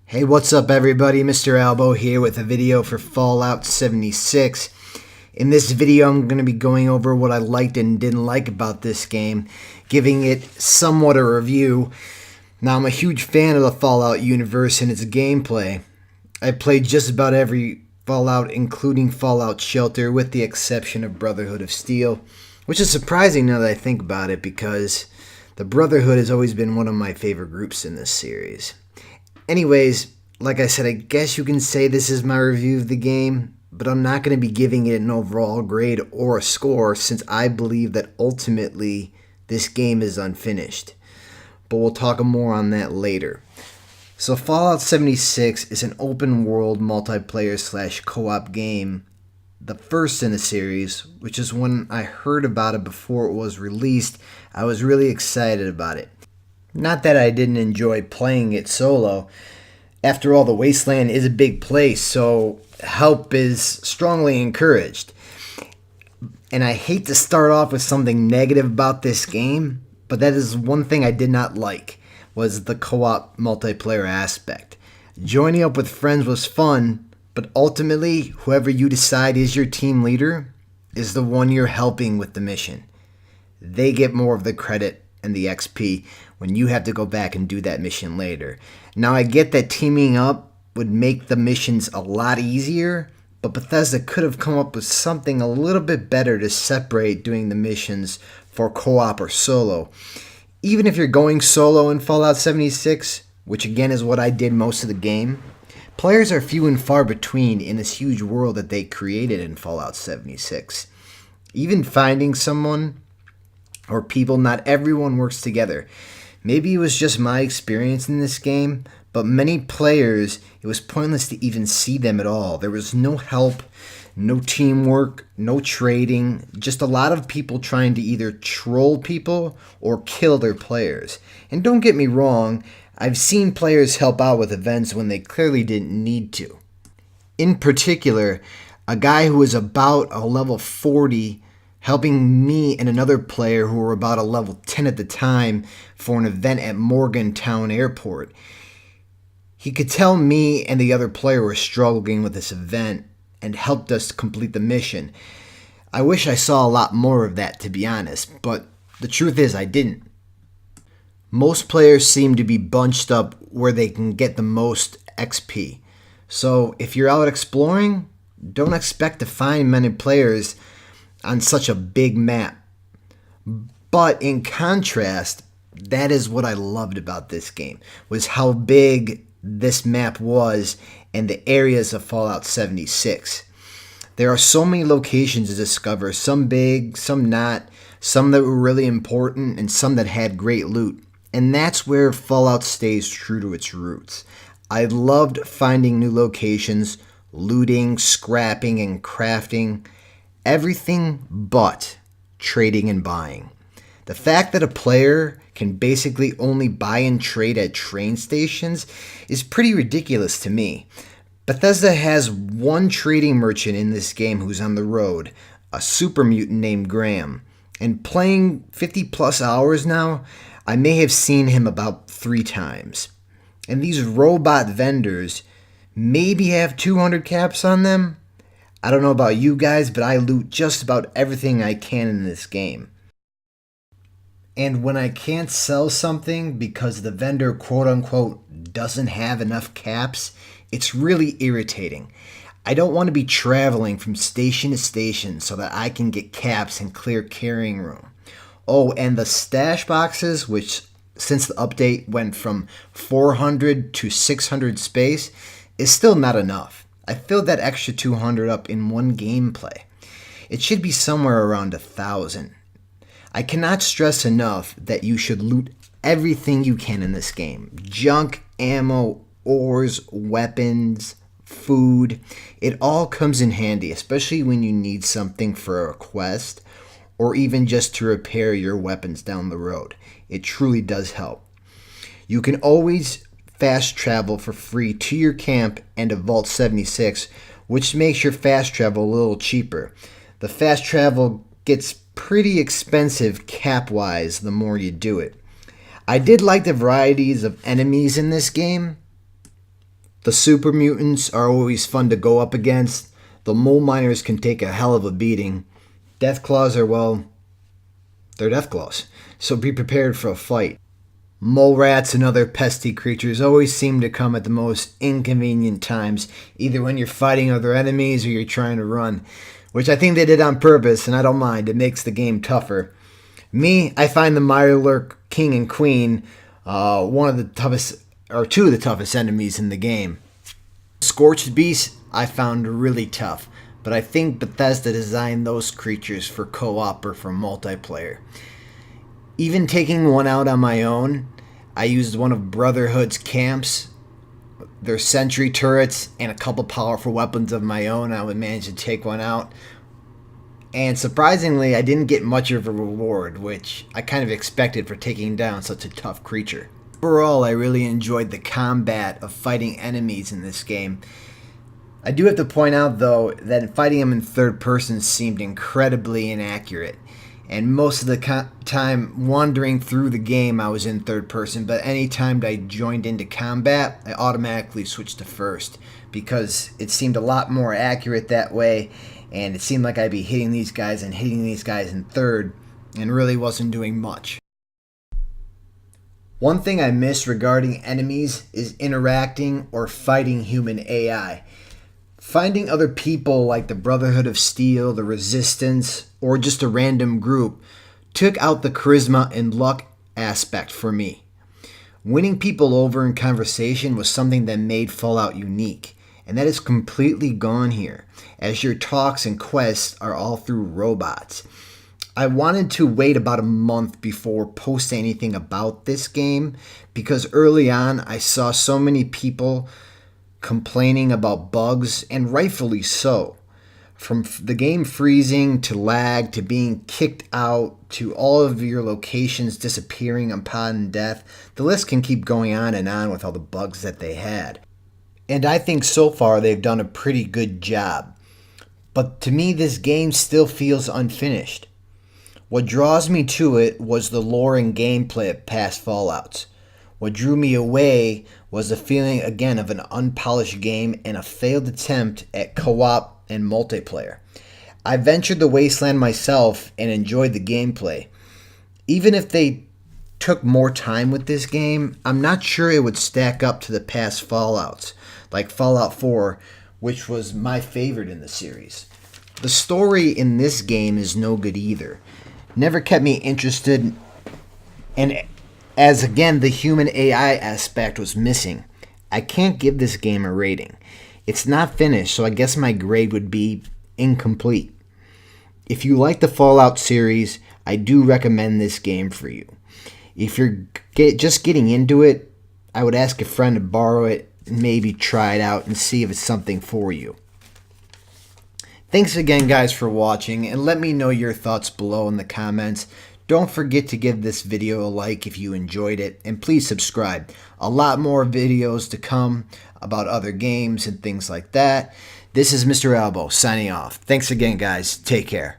Hey, what's up everybody? Mr. Albo here with a video for Fallout 76. In this video, I'm going to be going over what I liked and didn't like about this game, giving it somewhat a review. Now, I'm a huge fan of the Fallout universe and its gameplay. I played just about every Fallout, including Fallout Shelter, with the exception of Brotherhood of Steel, which is surprising now that I think about it, because the Brotherhood has always been one of my favorite groups in this series. Anyways, like I said, I guess you can say this is my review of the game, but I'm not going to be giving it an overall grade or a score since I believe that ultimately this game is unfinished. But we'll talk more on that later. So Fallout 76 is an open world multiplayer / co-op game, the first in the series, which is when I heard about it before it was released. I was really excited about it. Not that I didn't enjoy playing it solo. After all, the Wasteland is a big place, so help is strongly encouraged. And I hate to start off with something negative about this game, but that is one thing I did not like, was the co-op multiplayer aspect. Joining up with friends was fun, but ultimately, whoever you decide is your team leader is the one you're helping with the mission. They get more of the credit and the XP when you have to go back and do that mission later. Now, I get that teaming up would make the missions a lot easier, but Bethesda could have come up with something a little bit better to separate doing the missions for co-op or solo. Even if you're going solo in Fallout 76, which again is what I did most of the game, players are few and far between in this huge world that they created in Fallout 76. Even finding someone or people, not everyone works together. Maybe it was just my experience in this game, but many players, it was pointless to even see them at all. There was no help, no teamwork, no trading, just a lot of people trying to either troll people or kill their players. And don't get me wrong, I've seen players help out with events when they clearly didn't need to. In particular, a guy who was about a level 40 helping me and another player who were about a level 10 at the time for an event at Morgantown Airport. He could tell me and the other player were struggling with this event and helped us complete the mission. I wish I saw a lot more of that, to be honest, but the truth is I didn't. Most players seem to be bunched up where they can get the most XP. So if you're out exploring, don't expect to find many players on such a big map. But in contrast, that is what I loved about this game, was how big this map was and the areas of Fallout 76. There are so many locations to discover, some big, some not, some that were really important, and some that had great loot. And that's where Fallout stays true to its roots. I loved finding new locations, looting, scrapping, and crafting. Everything but trading and buying. The fact that a player can basically only buy and trade at train stations is pretty ridiculous to me. Bethesda has one trading merchant in this game who's on the road, a super mutant named Graham. And playing 50 plus hours now, I may have seen him about 3 times. And these robot vendors maybe have 200 caps on them. I don't know about you guys, but I loot just about everything I can in this game. And when I can't sell something because the vendor quote-unquote doesn't have enough caps, it's really irritating. I don't want to be traveling from station to station so that I can get caps and clear carrying room. Oh, and the stash boxes, which since the update went from 400 to 600 space, is still not enough. I filled that extra 200 up in one gameplay. It should be somewhere around 1,000. I cannot stress enough that you should loot everything you can in this game. Junk, ammo, ores, weapons, food. It all comes in handy, especially when you need something for a quest or even just to repair your weapons down the road. It truly does help. You can always fast travel for free to your camp and to Vault 76, which makes your fast travel a little cheaper. The fast travel gets pretty expensive cap-wise the more you do it. I did like the varieties of enemies in this game. The super mutants are always fun to go up against. The mole miners can take a hell of a beating. Deathclaws are, well, they're Deathclaws, so be prepared for a fight. Mole rats and other pesky creatures always seem to come at the most inconvenient times, either when you're fighting other enemies or you're trying to run, which I think they did on purpose, and I don't mind. It makes the game tougher. Me, I find the Mirelurk King and Queen one of the toughest, or two of the toughest enemies in the game. Scorched Beast I found really tough, but I think Bethesda designed those creatures for co-op or for multiplayer. Even taking one out on my own, I used one of Brotherhood's camps, their sentry turrets, and a couple powerful weapons of my own. I would manage to take one out. And surprisingly, I didn't get much of a reward, which I kind of expected for taking down such a tough creature. Overall, I really enjoyed the combat of fighting enemies in this game. I do have to point out, though, that fighting them in third person seemed incredibly inaccurate. And most of the time wandering through the game, I was in third person, but anytime I joined into combat, I automatically switched to first because it seemed a lot more accurate that way, and it seemed like I'd be hitting these guys and hitting these guys in third, and really wasn't doing much. One thing I miss regarding enemies is interacting or fighting human AI. Finding other people like the Brotherhood of Steel, the Resistance, or just a random group took out the charisma and luck aspect for me. Winning people over in conversation was something that made Fallout unique, and that is completely gone here, as your talks and quests are all through robots. I wanted to wait about a month before posting anything about this game because early on I saw so many people complaining about bugs, and rightfully so. From the game freezing to lag to being kicked out to all of your locations disappearing upon death, the list can keep going on and on with all the bugs that they had. And I think so far they've done a pretty good job. But to me, this game still feels unfinished. What draws me to it was the lore and gameplay of past Fallouts. What drew me away was the feeling again of an unpolished game and a failed attempt at co-op and multiplayer. I ventured the wasteland myself and enjoyed the gameplay. Even if they took more time with this game, I'm not sure it would stack up to the past Fallouts, like Fallout 4, which was my favorite in the series. The story in this game is no good either. Never kept me interested, and as again the human AI aspect was missing. I can't give this game a rating. It's not finished, so I guess my grade would be incomplete. If you like the Fallout series, I do recommend this game for you. If you're just getting into it, I would ask a friend to borrow it and maybe try it out and see if it's something for you. Thanks again, guys, for watching, and let me know your thoughts below in the comments. Don't forget to give this video a like if you enjoyed it, and please subscribe. A lot more videos to come about other games and things like that. This is Mr. Albo signing off. Thanks again, guys. Take care.